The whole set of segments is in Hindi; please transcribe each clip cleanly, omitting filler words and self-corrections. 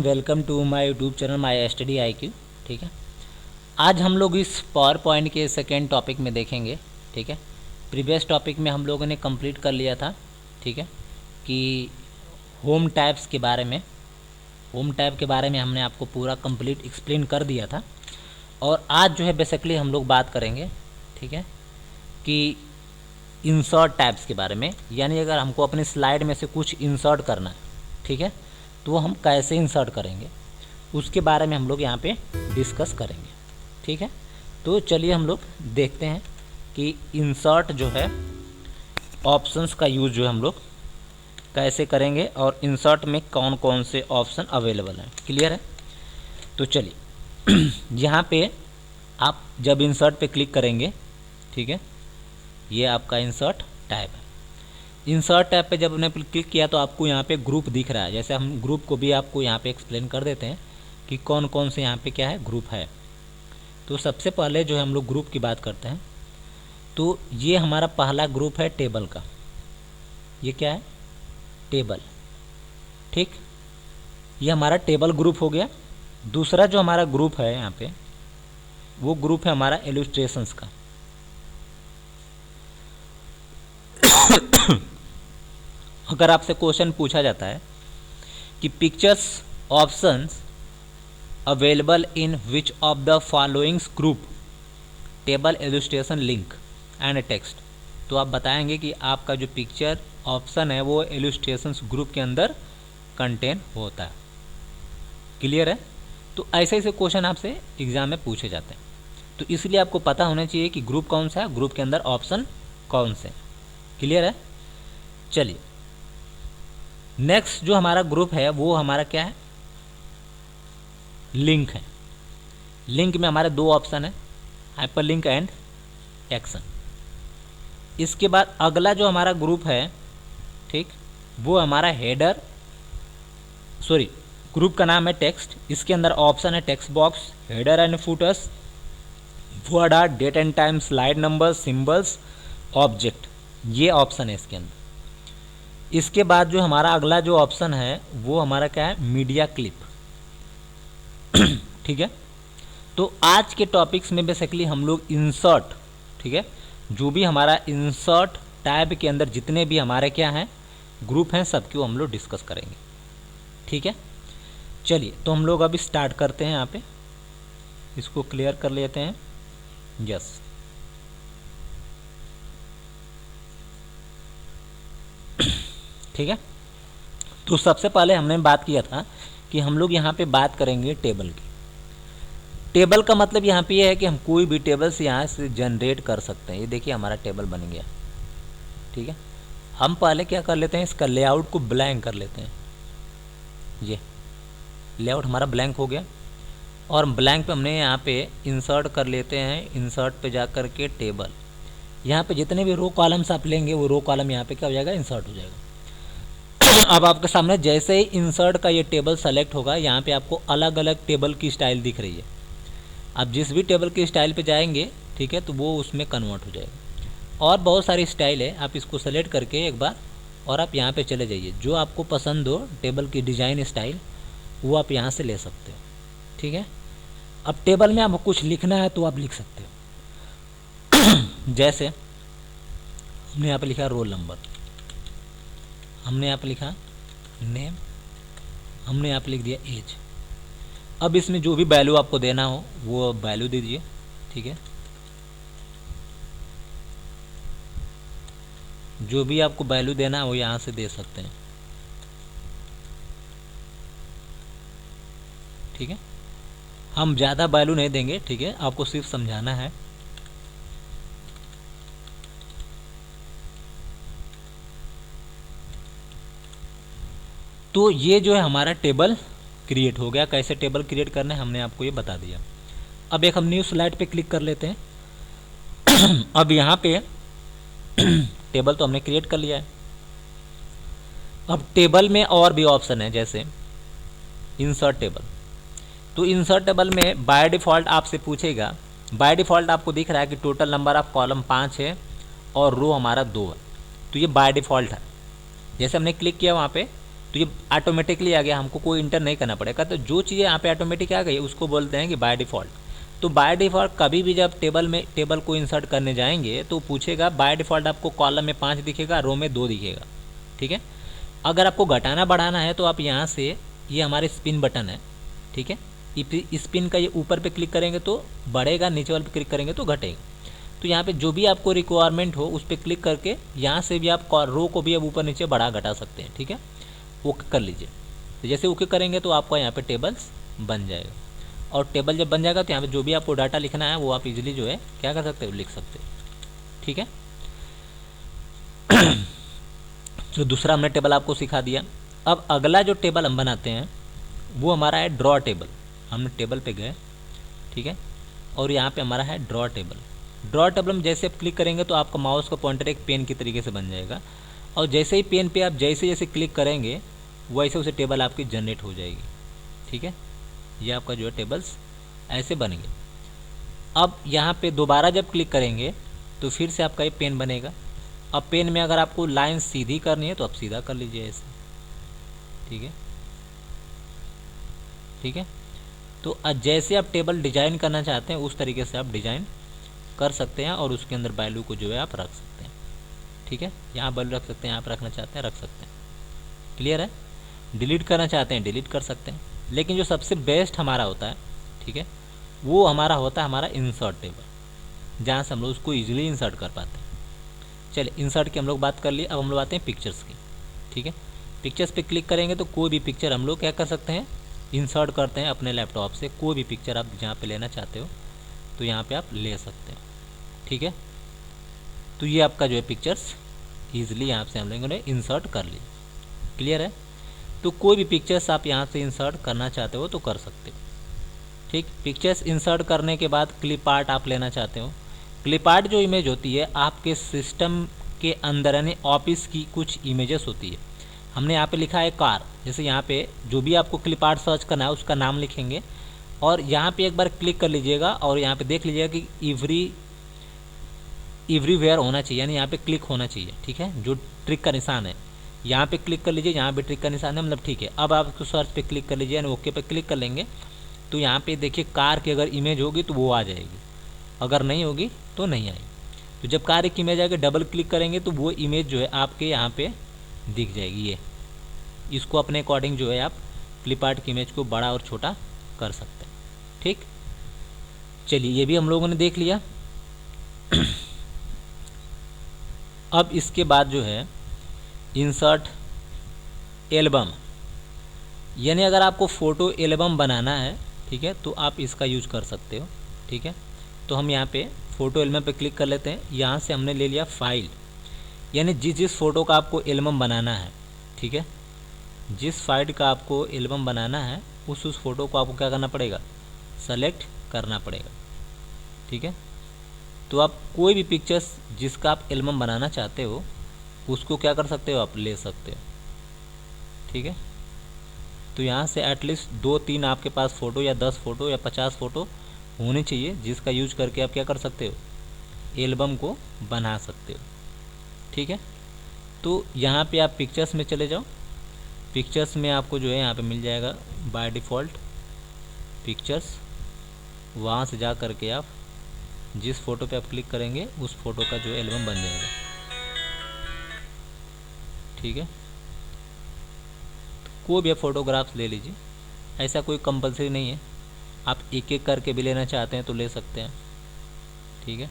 Welcome to my YouTube channel my study IQ। ठीक है, आज हम लोग इस पावर पॉइंट के सेकेंड टॉपिक में देखेंगे। ठीक है, प्रीवियस टॉपिक में हम लोगों ने कंप्लीट कर लिया था। ठीक है, कि होम टाइप्स के बारे में, होम टाइप के बारे में हमने आपको पूरा कंप्लीट एक्सप्लेन कर दिया था। और आज जो है बेसिकली हम लोग बात करेंगे, ठीक है, कि इंसर्ट टाइप्स के बारे में। यानी अगर हमको अपनी स्लाइड में से कुछ इंसर्ट करना है, ठीक है, तो वो हम कैसे इंसर्ट करेंगे उसके बारे में हम लोग यहाँ पे डिस्कस करेंगे। ठीक है, तो चलिए हम लोग देखते हैं कि इंसर्ट जो है ऑप्शंस का यूज़ जो है हम लोग कैसे करेंगे और इंसर्ट में कौन कौन से ऑप्शन अवेलेबल हैं। क्लियर है? तो चलिए यहाँ पे आप जब इंसर्ट पे क्लिक करेंगे, ठीक है, ये आपका इंसर्ट टैब है। इंसर्ट टैब पे जब हमने क्लिक किया तो आपको यहाँ पे ग्रुप दिख रहा है। जैसे हम ग्रुप को भी आपको यहाँ पे एक्सप्लेन कर देते हैं कि कौन कौन से यहाँ पे क्या है ग्रुप है। तो सबसे पहले जो है हम लोग ग्रुप की बात करते हैं, तो ये हमारा पहला ग्रुप है टेबल का। ये क्या है? टेबल। ठीक, ये हमारा टेबल ग्रुप हो गया। दूसरा जो हमारा ग्रुप है यहाँ पे, वो ग्रुप है हमारा इलस्ट्रेशंस का। अगर आपसे क्वेश्चन पूछा जाता है कि pictures options available in which of the followings group, table, illustration, link and text, तो आप बताएंगे कि आपका जो पिक्चर ऑप्शन है वो इलस्ट्रेशंस ग्रुप के अंदर कंटेन होता है। क्लियर है? तो ऐसे ऐसे क्वेश्चन आपसे एग्जाम में पूछे जाते हैं। तो इसलिए आपको पता होना चाहिए कि ग्रुप कौन सा है, ग्रुप के अंदर ऑप्शन कौन से। क्लियर है? चलिए, नेक्स्ट जो हमारा ग्रुप है वो हमारा क्या है? लिंक है। लिंक में हमारे दो ऑप्शन है, हाइपर लिंक एंड एक्शन। इसके बाद अगला जो हमारा ग्रुप है, ठीक, वो हमारा हेडर, सॉरी, ग्रुप का नाम है टेक्स्ट। इसके अंदर ऑप्शन है text box, header and footers, word art, date and time, slide number, symbols, object, ये ऑप्शन है इसके अंदर। इसके बाद जो हमारा अगला जो ऑप्शन है वो हमारा क्या है? Media clip. ठीक है, तो आज के टॉपिक्स में बेसिकली हम लोग इंसर्ट, ठीक है, जो भी हमारा इंसर्ट टैब के अंदर जितने भी हमारे क्या हैं ग्रुप हैं सबको हम लोग डिस्कस करेंगे। ठीक है, चलिए तो हम लोग अभी स्टार्ट करते हैं। यहाँ पे इसको क्लियर कर लेते हैं। यस, ठीक है, तो सबसे पहले हमने बात किया था कि हम लोग यहाँ पे बात करेंगे टेबल की। टेबल का मतलब यहाँ पे ये है कि हम कोई भी टेबल से यहाँ से जनरेट कर सकते हैं। ये देखिए हमारा टेबल बन गया। ठीक है, हम पहले क्या कर लेते हैं, इसका लेआउट को ब्लैंक कर लेते हैं। ये लेआउट हमारा ब्लैंक हो गया और ब्लैंक पे हमने यहाँ पे इंसर्ट कर लेते हैं। इंसर्ट पे जा कर के टेबल, यहाँ पे जितने भी रो कॉलम्स आप लेंगे वो रो कॉलम यहाँ पे क्या हो जाएगा? इंसर्ट हो जाएगा। अब आपके सामने जैसे ही इंसर्ट का ये टेबल सेलेक्ट होगा, यहाँ पे आपको अलग अलग टेबल की स्टाइल दिख रही है। आप जिस भी टेबल की स्टाइल पे जाएंगे, ठीक है, तो वो उसमें कन्वर्ट हो जाएगा। और बहुत सारी स्टाइल है, आप इसको सेलेक्ट करके एक बार और आप यहाँ पे चले जाइए। जो आपको पसंद हो टेबल की डिज़ाइन स्टाइल, वो आप यहाँ से ले सकते हो। ठीक है, अब टेबल में आपको कुछ लिखना है तो आप लिख सकते हो। जैसे हमने यहाँ पे लिखा रोल नंबर, हमने यहाँ पे लिखा नेम, हमने यहाँ पे लिख दिया एज। अब इसमें जो भी वैल्यू आपको देना हो वो वैल्यू दे दीजिए। ठीक है, जो भी आपको वैल्यू देना है वो यहाँ से दे सकते हैं। ठीक है, हम ज़्यादा वैल्यू नहीं देंगे। ठीक है, आपको सिर्फ समझाना है। तो ये जो है हमारा टेबल क्रिएट हो गया। कैसे टेबल क्रिएट करना है हमने आपको ये बता दिया। अब एक हम न्यू स्लाइड पे क्लिक कर लेते हैं। अब यहाँ पे टेबल तो हमने क्रिएट कर लिया है। अब टेबल में और भी ऑप्शन है, जैसे इंसर्ट टेबल। तो इंसर्ट टेबल में बाय डिफ़ॉल्ट आपसे पूछेगा, बाय डिफ़ॉल्ट आपको दिख रहा है कि टोटल नंबर ऑफ कॉलम 5 है और रो हमारा 2 है। तो ये बाय डिफ़ॉल्ट है। जैसे हमने क्लिक किया वहाँ पे तो ये ऑटोमेटिकली आ गया, हमको कोई इंटर नहीं करना पड़ेगा। तो जो चीज़ें यहाँ पे ऑटोमेटिक आ गई उसको बोलते हैं कि बाय डिफ़ॉल्ट। तो बाय डिफ़ॉल्ट कभी भी जब टेबल को इंसर्ट करने जाएंगे तो पूछेगा बाय डिफ़ॉल्ट आपको कॉलम में 5 दिखेगा, रो में 2 दिखेगा, ठीक है। अगर आपको घटाना बढ़ाना है तो आप यहाँ से, ये हमारे स्पिन बटन है, ठीक है, स्पिन का ये ऊपर पे क्लिक करेंगे तो बढ़ेगा, नीचे वाले पे क्लिक करेंगे तो घटेगा। तो यहाँ पे जो भी आपको रिक्वायरमेंट हो उस पर क्लिक करके यहाँ से भी आप रो को भी अब ऊपर नीचे बढ़ा घटा सकते हैं, ठीक है। ओके कर लीजिए। तो जैसे ओके करेंगे तो आपका यहाँ पे टेबल्स बन जाएगा, और टेबल जब बन जाएगा तो यहाँ पे जो भी आपको डाटा लिखना है वो आप इजीली जो है क्या कर सकते हो, लिख सकते हो, ठीक है। जो दूसरा हमने टेबल आपको सिखा दिया। अब अगला जो टेबल हम बनाते हैं वो हमारा है ड्रॉ टेबल। हमने टेबल पे गए, ठीक है, और यहाँ पे हमारा है ड्रॉ टेबल। ड्रॉ टेबल में जैसे आप क्लिक करेंगे तो आपका माउस का पॉइंटर एक पेन की तरीके से बन जाएगा, और जैसे ही पेन पे आप जैसे जैसे क्लिक करेंगे वैसे वैसे टेबल आपकी जनरेट हो जाएगी, ठीक है। ये आपका जो है टेबल्स ऐसे बन गए। अब यहाँ पे दोबारा जब क्लिक करेंगे तो फिर से आपका ये पेन बनेगा। अब पेन में अगर आपको लाइन सीधी करनी है तो आप सीधा कर लीजिए ऐसे, ठीक है, ठीक है। तो जैसे आप टेबल डिजाइन करना चाहते हैं उस तरीके से आप डिजाइन कर सकते हैं, और उसके अंदर वैल्यू को जो है आप रख सकते हैं, ठीक है। यहाँ वैल्यू रख सकते हैं, यहाँ पर रखना चाहते हैं रख सकते हैं, क्लियर है। डिलीट करना चाहते हैं डिलीट कर सकते हैं। लेकिन जो सबसे बेस्ट हमारा होता है, ठीक है, वो हमारा होता है हमारा इंसर्ट टेबल, जहाँ से हम लोग उसको ईजिली इंसर्ट कर पाते हैं। चलिए इंसर्ट की हम लोग बात कर लिए, अब हम लोग आते हैं पिक्चर्स की, ठीक है। पिक्चर्स पे क्लिक करेंगे तो कोई भी पिक्चर हम लोग क्या कर सकते हैं, इंसर्ट करते हैं अपने लैपटॉप से। कोई भी पिक्चर आप जहाँ पे लेना चाहते हो तो यहाँ पे आप ले सकते हो, ठीक है। तो ये आपका जो है पिक्चर्स ईजिली यहाँ से हम लोगों ने इंसर्ट कर ली, क्लियर है। तो कोई भी पिक्चर्स आप यहाँ से इंसर्ट करना चाहते हो तो कर सकते हो, ठीक। पिक्चर्स इंसर्ट करने के बाद क्लिप आर्ट आप लेना चाहते हो। क्लिप आर्ट जो इमेज होती है आपके सिस्टम के अंदर, यानी ऑफिस की कुछ इमेजेस होती है। हमने यहाँ पे लिखा है कार, जैसे यहाँ पे जो भी आपको क्लिप आर्ट सर्च करना है उसका नाम लिखेंगे, और यहाँ पे एक बार क्लिक कर लीजिएगा और यहाँ पे देख लीजिएगा कि एवरीवेयर होना चाहिए, यानी यहाँ पे क्लिक होना चाहिए, ठीक है। जो ट्रिक का निशान है यहाँ पे क्लिक कर लीजिए, यहाँ पे ट्रिक का निशान है, मतलब ठीक है। अब आप उसको सर्च पे क्लिक कर लीजिए, यानी ओके पे क्लिक कर लेंगे तो यहाँ पे देखिए कार की अगर इमेज होगी तो वो आ जाएगी, अगर नहीं होगी तो नहीं आएगी। तो जब कार की इमेज आएगी डबल क्लिक करेंगे तो वो इमेज जो है आपके यहाँ पे दिख जाएगी। ये इसको अपने अकॉर्डिंग जो है आप क्लिप आर्ट की इमेज को बड़ा और छोटा कर सकते हैं, ठीक। चलिए ये भी हम लोगों ने देख लिया। अब इसके बाद जो है इंसर्ट एल्बम, यानी अगर आपको फ़ोटो एल्बम बनाना है, ठीक है, तो आप इसका यूज कर सकते हो, ठीक है। तो हम यहाँ पे फ़ोटो एल्बम पे क्लिक कर लेते हैं। यहाँ से हमने ले लिया फाइल, यानी जिस फ़ोटो का आपको एल्बम बनाना है, ठीक है, जिस फाइल का आपको एल्बम बनाना है उस फ़ोटो को आपको क्या करना पड़ेगा, सेलेक्ट करना पड़ेगा, ठीक है। तो आप कोई भी पिक्चर्स जिसका आप एल्बम बनाना चाहते हो उसको क्या कर सकते हो, आप ले सकते हो, ठीक है। तो यहाँ से एटलीस्ट 2-3 आपके पास फ़ोटो या 10 फ़ोटो या 50 फ़ोटो होनी चाहिए, जिसका यूज करके आप क्या कर सकते हो, एल्बम को बना सकते हो, ठीक है। तो यहाँ पे आप पिक्चर्स में चले जाओ। पिक्चर्स में आपको जो है यहाँ पे मिल जाएगा बाय डिफ़ॉल्ट पिक्चर्स। वहाँ से जा कर के आप जिस फ़ोटो पे आप क्लिक करेंगे उस फ़ोटो का जो एल्बम बन जाएगा, ठीक है। कोई भी आप फ़ोटोग्राफ्स ले लीजिए, ऐसा कोई कंपलसरी नहीं है, आप एक एक करके भी लेना चाहते हैं तो ले सकते हैं, ठीक है।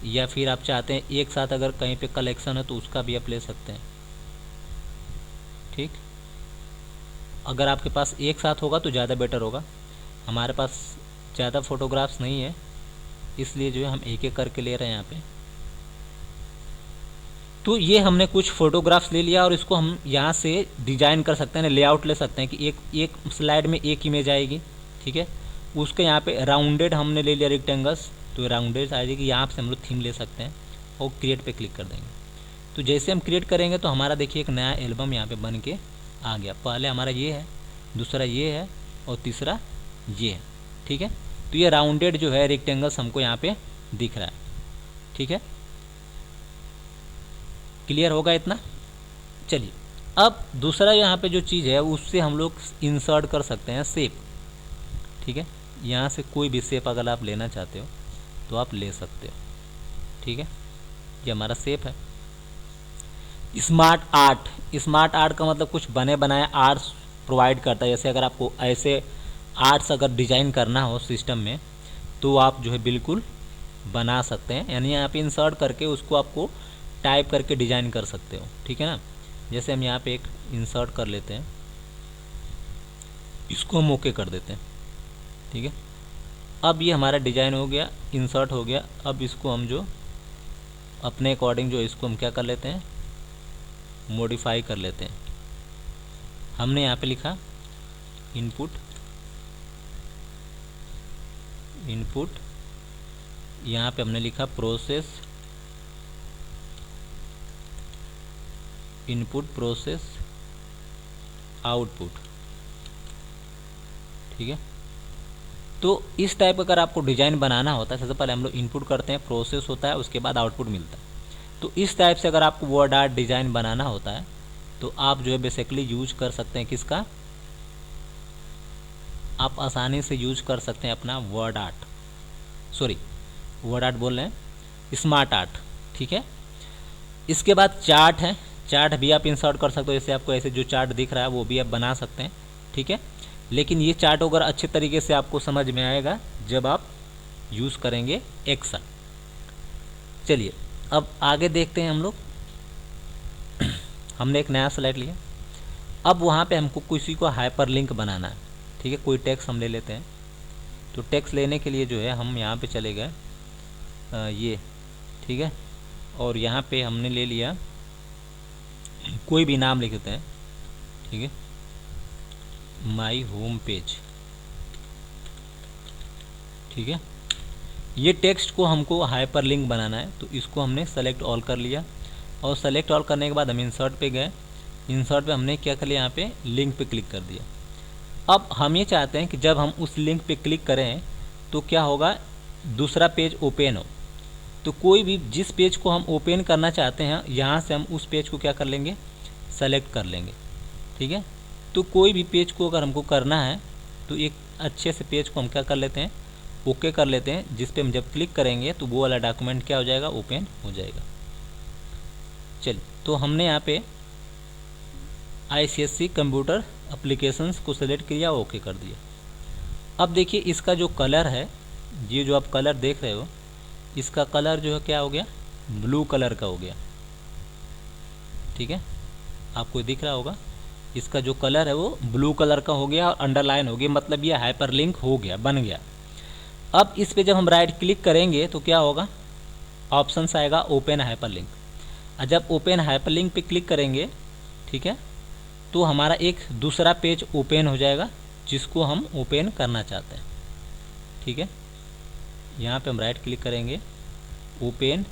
या फिर आप चाहते हैं एक साथ अगर कहीं पे कलेक्शन है तो उसका भी आप ले सकते हैं, ठीक। अगर आपके पास एक साथ होगा तो ज़्यादा बेटर होगा। हमारे पास ज़्यादा फ़ोटोग्राफ्स नहीं है इसलिए जो है हम एक एक करके ले रहे हैं यहाँ पे। तो ये हमने कुछ फ़ोटोग्राफ्स ले लिया और इसको हम यहाँ से डिजाइन कर सकते हैं, लेआउट ले सकते हैं कि एक स्लाइड में एक इमेज आएगी, ठीक है। उसके यहाँ पे राउंडेड हमने ले लिया रेक्टेंगल्स, तो राउंडेड आ जाएगी। यहाँ से हम लोग थीम ले सकते हैं और क्रिएट पे क्लिक कर देंगे। तो जैसे हम क्रिएट करेंगे तो हमारा देखिए एक नया एल्बम यहाँ पे बन के आ गया। पहले हमारा ये है, दूसरा ये है और तीसरा ये है, ठीक है। तो ये राउंडेड जो है रेक्टेंगल्स हमको यहाँ पे दिख रहा है, ठीक है। क्लियर होगा इतना। चलिए अब दूसरा यहाँ पे जो चीज़ है उससे हम लोग इंसर्ट कर सकते हैं शेप, ठीक है। यहाँ से कोई भी शेप अगर आप लेना चाहते हो तो आप ले सकते हो, ठीक है। ये हमारा शेप है। स्मार्ट आर्ट, स्मार्ट आर्ट का मतलब कुछ बने बनाए आर्ट्स प्रोवाइड करता है। जैसे अगर आपको ऐसे आर्ट्स अगर डिजाइन करना हो सिस्टम में तो आप जो है बिल्कुल बना सकते हैं, यानी यहाँ पे इंसर्ट करके उसको आपको टाइप करके डिजाइन कर सकते हो, ठीक है ना। जैसे हम यहाँ पे एक इंसर्ट कर लेते हैं, इसको हम ओके कर देते हैं, ठीक है। अब ये हमारा डिजाइन हो गया, इंसर्ट हो गया। अब इसको हम जो अपने अकॉर्डिंग जो इसको हम क्या कर लेते हैं, मॉडिफाई कर लेते हैं। हमने यहाँ पे लिखा इनपुट, यहाँ पे हमने लिखा प्रोसेस, इनपुट प्रोसेस आउटपुट, ठीक है। तो इस टाइप अगर आपको डिजाइन बनाना होता है, सबसे पहले हम लोग इनपुट करते हैं, प्रोसेस होता है, उसके बाद आउटपुट मिलता है। तो इस टाइप से अगर आपको वर्ड आर्ट डिजाइन बनाना होता है तो आप जो है बेसिकली यूज कर सकते हैं किसका, आप आसानी से यूज कर सकते हैं अपना word art, sorry word art बोल रहे हैं, स्मार्ट आर्ट, ठीक है। इसके बाद चार्ट है, चार्ट भी आप इंसर्ट कर सकते हो। जैसे आपको ऐसे जो चार्ट दिख रहा है वो भी आप बना सकते हैं, ठीक है। लेकिन ये चार्ट अगर अच्छे तरीके से आपको समझ में आएगा जब आप यूज़ करेंगे एक्सेल। चलिए अब आगे देखते हैं हम लोग। हमने एक नया स्लाइड लिया, अब वहाँ पे हमको किसी को हाइपर लिंक बनाना है, ठीक है। कोई टेक्स्ट हम ले लेते हैं। तो टेक्स्ट लेने के लिए जो है हम यहाँ पे चले गए ये, ठीक है। और यहाँ पे हमने ले लिया कोई भी नाम लिख देते हैं, ठीक है, माई होम पेज, ठीक है। ये टेक्स्ट को हमको हाइपर लिंक बनाना है, तो इसको हमने सेलेक्ट ऑल कर लिया। और सेलेक्ट ऑल करने के बाद हम इंसर्ट पे गए, इंसर्ट पे हमने क्या कर लिया, यहाँ पे लिंक पे क्लिक कर दिया। अब हम ये चाहते हैं कि जब हम उस लिंक पे क्लिक करें तो क्या होगा, दूसरा पेज ओपन हो। तो कोई भी जिस पेज को हम ओपन करना चाहते हैं यहाँ से हम उस पेज को क्या कर लेंगे, सेलेक्ट कर लेंगे, ठीक है। तो कोई भी पेज को अगर हमको करना है तो एक अच्छे से पेज को हम क्या कर लेते हैं, ओके कर लेते हैं, जिस पे हम जब क्लिक करेंगे तो वो वाला डॉक्यूमेंट क्या हो जाएगा, ओपन हो जाएगा। चलिए तो हमने यहाँ पे ICSE कंप्यूटर एप्लीकेशंस को सेलेक्ट किया, ओके कर दिया। अब देखिए इसका जो कलर है, ये जो आप कलर देख रहे हो, इसका कलर जो है क्या हो गया, ब्लू कलर का हो गया, ठीक है। आपको दिख रहा होगा इसका जो कलर है वो ब्लू कलर का हो गया और अंडरलाइन हो गया, मतलब ये हाइपर लिंक हो गया, बन गया। अब इस पे जब हम राइट क्लिक करेंगे तो क्या होगा, ऑप्शंस आएगा ओपन हाइपर लिंक। और जब ओपन हाइपर लिंक पे क्लिक करेंगे, ठीक है, तो हमारा एक दूसरा पेज ओपन हो जाएगा जिसको हम ओपन करना चाहते हैं, ठीक है। यहाँ पे हम राइट क्लिक करेंगे, ओपन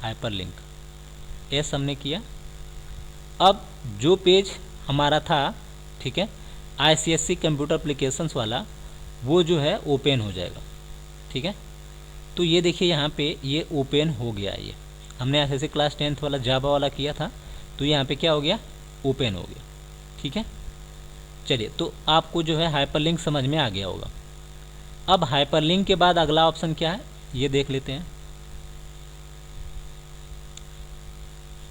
हाइपर लिंक, एस हमने किया। अब जो पेज हमारा था, ठीक है, ICSE कंप्यूटर एप्लीकेशंस वाला, वो जो है ओपन हो जाएगा, ठीक है। तो ये देखिए यहाँ पे ये ओपन हो गया, ये हमने ICSE क्लास 10th वाला जावा वाला किया था, तो यहाँ पे क्या हो गया, ओपन हो गया, ठीक है। चलिए तो आपको जो है हाइपरलिंक समझ में आ गया होगा। अब हाइपरलिंक के बाद अगला ऑप्शन क्या है ये देख लेते हैं।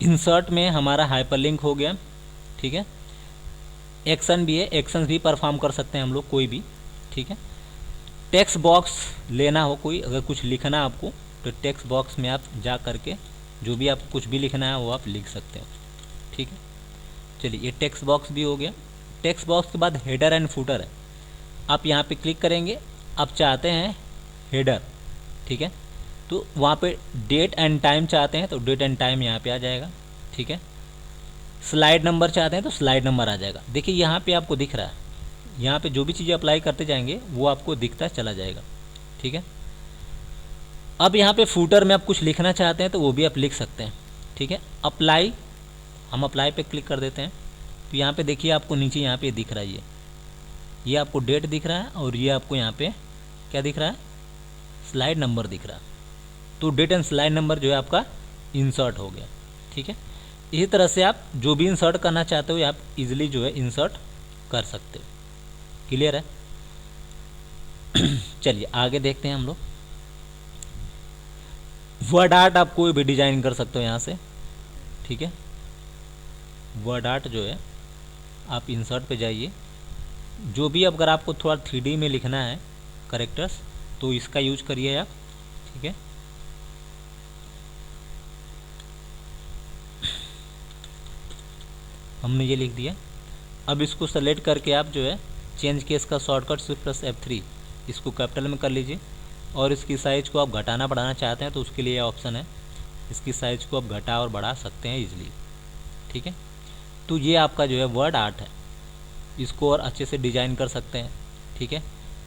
इंसर्ट में हमारा हाइपरलिंक हो गया, ठीक है। एक्शन भी है, एक्शंस भी परफॉर्म कर सकते हैं हम लोग कोई भी, ठीक है। टेक्स्ट बॉक्स लेना हो कोई, अगर कुछ लिखना आपको तो टेक्स्ट बॉक्स में आप जा करके जो भी आपको कुछ भी लिखना है वो आप लिख सकते हो, ठीक है। चलिए ये टेक्स्ट बॉक्स भी हो गया। टेक्स्ट बॉक्स के बाद हेडर एंड फुटर है, आप यहाँ पे क्लिक करेंगे, आप चाहते हैं हेडर, ठीक है, तो वहाँ पे डेट एंड टाइम चाहते हैं तो डेट एंड टाइम यहाँ पे आ जाएगा, ठीक है। स्लाइड नंबर चाहते हैं तो स्लाइड नंबर आ जाएगा। देखिए यहाँ पे आपको दिख रहा है, यहाँ पे जो भी चीज़ें अप्लाई करते जाएंगे वो आपको दिखता चला जाएगा, ठीक है। अब यहाँ पे फूटर में आप कुछ लिखना चाहते हैं तो वो भी आप लिख सकते हैं, ठीक है। अप्लाई, हम अप्लाई पे क्लिक कर देते हैं तो यहाँ पे देखिए आपको नीचे यहाँ पे दिख रहा है, ये आपको डेट दिख रहा है और ये आपको यहाँ पे क्या दिख रहा है, स्लाइड नंबर दिख रहा है। तो डेट एंड स्लाइड नंबर जो है आपका इंसर्ट हो गया, ठीक है। इसी तरह से आप जो भी इंसर्ट करना चाहते हो आप इजीली जो है इंसर्ट कर सकते हो। क्लियर है? चलिए आगे देखते हैं हम लोग। वर्ड आर्ट आप कोई भी डिजाइन कर सकते हो यहाँ से, ठीक है। वर्ड आर्ट जो है आप इंसर्ट पे जाइए, जो भी अगर आपको थोड़ा 3D में लिखना है करेक्टर्स तो इसका यूज करिए आप, ठीक है। हमने ये लिख दिया। अब इसको सेलेक्ट करके आप जो है चेंज केस का शॉर्टकट Shift+F3 इसको कैपिटल में कर लीजिए, और इसकी साइज़ को आप घटाना बढ़ाना चाहते हैं तो उसके लिए ऑप्शन है, इसकी साइज़ को आप घटा और बढ़ा सकते हैं इजीली, ठीक है। तो ये आपका जो है वर्ड आर्ट है, इसको और अच्छे से डिज़ाइन कर सकते हैं, ठीक है।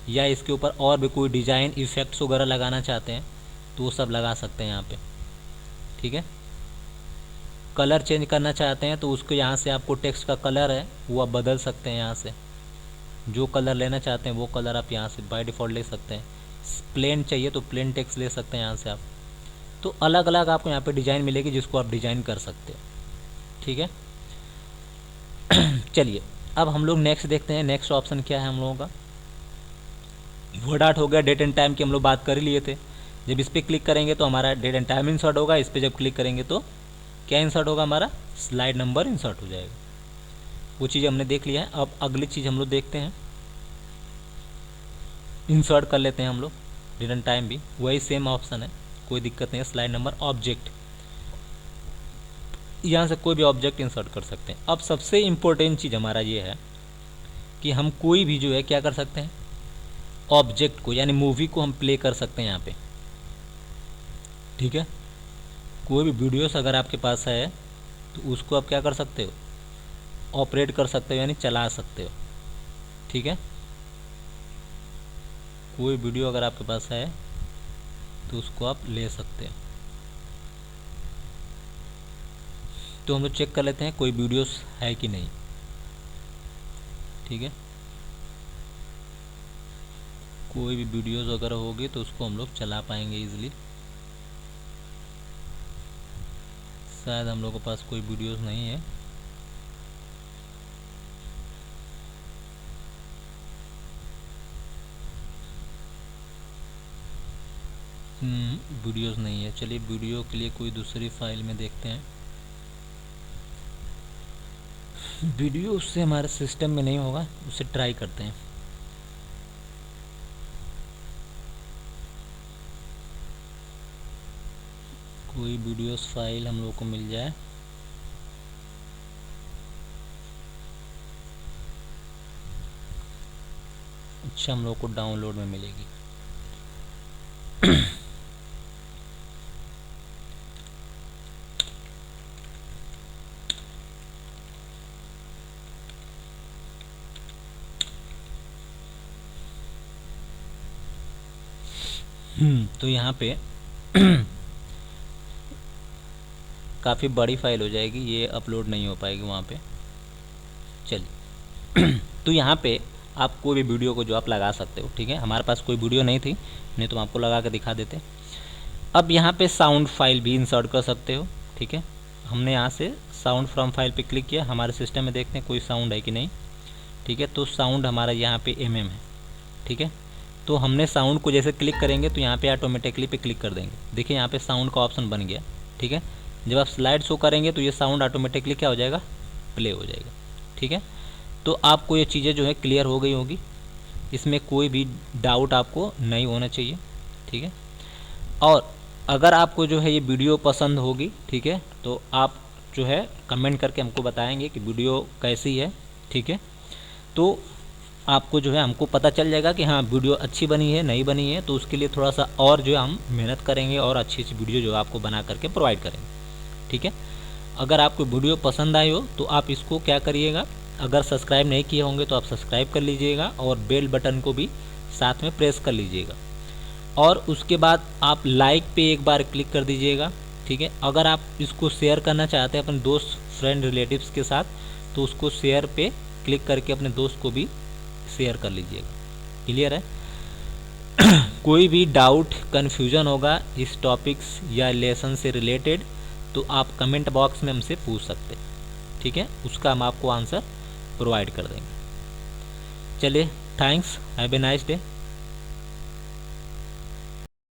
या इसके ऊपर और भी कोई डिज़ाइन इफ़ेक्ट्स वगैरह लगाना चाहते हैं तो वो सब लगा सकते हैं यहाँ पे, ठीक है। कलर चेंज करना चाहते हैं तो उसको यहाँ से आपको टेक्स्ट का कलर है वो आप बदल सकते हैं, यहाँ से जो कलर लेना चाहते हैं वो कलर आप यहाँ से बाय डिफ़ॉल्ट ले सकते हैं। प्लेन चाहिए तो प्लेन टेक्स्ट ले सकते हैं यहाँ से आप। तो अलग अलग आपको यहाँ पे डिज़ाइन मिलेगी जिसको आप डिज़ाइन कर सकते हो, ठीक है। चलिए अब हम लोग नेक्स्ट देखते हैं, नेक्स्ट ऑप्शन क्या है हम लोगों का। वर्ड आर्ट हो गया, डेट एंड टाइम की हम लोग बात कर ही लिए थे। जब इस पर क्लिक करेंगे तो हमारा डेट एंड टाइम इंसर्ट होगा, इस पर जब क्लिक करेंगे तो क्या इंसर्ट होगा, हमारा स्लाइड नंबर इंसर्ट हो जाएगा। वो चीज़ हमने देख लिया है। अब अगली चीज़ हम लोग देखते हैं, इंसर्ट कर लेते हैं हम लोग डेट एंड टाइम भी, वही सेम ऑप्शन है, कोई दिक्कत नहीं है। स्लाइड नंबर ऑब्जेक्ट, यहाँ से कोई भी ऑब्जेक्ट इंसर्ट कर सकते हैं। अब सबसे इम्पोर्टेंट चीज़ हमारा ये है कि हम कोई भी जो है क्या कर सकते हैं, ऑब्जेक्ट को यानी मूवी को हम प्ले कर सकते हैं यहाँ पे, ठीक है। कोई भी वीडियोस अगर आपके पास है तो उसको आप क्या कर सकते हो, ऑपरेट कर सकते हो यानी चला सकते हो, ठीक है। कोई वीडियो अगर आपके पास है तो उसको आप ले सकते हो। तो हम लोग चेक कर लेते हैं कोई वीडियोस है कि नहीं, ठीक है। कोई भी वीडियोस अगर होगी तो उसको हम लोग चला पाएंगे इजीली। शायद हम लोग के पास कोई वीडियोस नहीं है, वीडियोस नहीं है। चलिए वीडियो के लिए कोई दूसरी फाइल में देखते हैं। वीडियो उससे हमारे सिस्टम में नहीं होगा, उसे ट्राई करते हैं। कोई वीडियोस फाइल हम लोग को मिल जाए। अच्छा, हम लोग को डाउनलोड में मिलेगी। तो यहाँ पे काफ़ी बड़ी फाइल हो जाएगी, ये अपलोड नहीं हो पाएगी वहाँ पे। चलिए तो यहाँ पे आप कोई भी वीडियो को जो आप लगा सकते हो, ठीक है। हमारे पास कोई वीडियो नहीं थी, नहीं तो हम आपको लगा के दिखा देते। अब यहाँ पे साउंड फाइल भी इंसर्ट कर सकते हो, ठीक है। हमने यहाँ से साउंड फ्रॉम फाइल पे क्लिक किया, हमारे सिस्टम में देखते हैं कोई साउंड है कि नहीं, ठीक है। तो साउंड हमारा यहाँ पे MM है, ठीक है। तो हमने साउंड को जैसे क्लिक करेंगे तो यहाँ पे ऑटोमेटिकली पे क्लिक कर देंगे, देखिए यहाँ पे साउंड का ऑप्शन बन गया, ठीक है। जब आप स्लाइड शो करेंगे तो ये साउंड ऑटोमेटिकली क्या हो जाएगा, प्ले हो जाएगा, ठीक है। तो आपको ये चीज़ें जो है क्लियर हो गई होगी, इसमें कोई भी डाउट आपको नहीं होना चाहिए, ठीक है। और अगर आपको जो है ये वीडियो पसंद होगी, ठीक है, तो आप जो है कमेंट करके हमको बताएंगे कि वीडियो कैसी है, ठीक है। तो आपको जो है हमको पता चल जाएगा कि हाँ वीडियो अच्छी बनी है नहीं बनी है, तो उसके लिए थोड़ा सा और जो है हम मेहनत करेंगे और अच्छी अच्छी वीडियो जो आपको बना करके प्रोवाइड करेंगे, ठीक है। अगर आपको वीडियो पसंद आई हो तो आप इसको क्या करिएगा, अगर सब्सक्राइब नहीं किए होंगे तो आप सब्सक्राइब कर लीजिएगा और बेल बटन को भी साथ में प्रेस कर लीजिएगा, और उसके बाद आप लाइक पे एक बार क्लिक कर दीजिएगा, ठीक है। अगर आप इसको शेयर करना चाहते हैं अपने दोस्त फ्रेंड रिलेटिव्स के साथ तो उसको शेयर पे क्लिक करके अपने दोस्त को भी शेयर कर लीजिएगा। क्लियर है? कोई भी डाउट कन्फ्यूजन होगा इस टॉपिक्स या लेसन से रिलेटेड तो आप कमेंट बॉक्स में हमसे पूछ सकते हैं, ठीक है, उसका हम आपको आंसर प्रोवाइड कर देंगे। चलिए, thanks, have a nice day.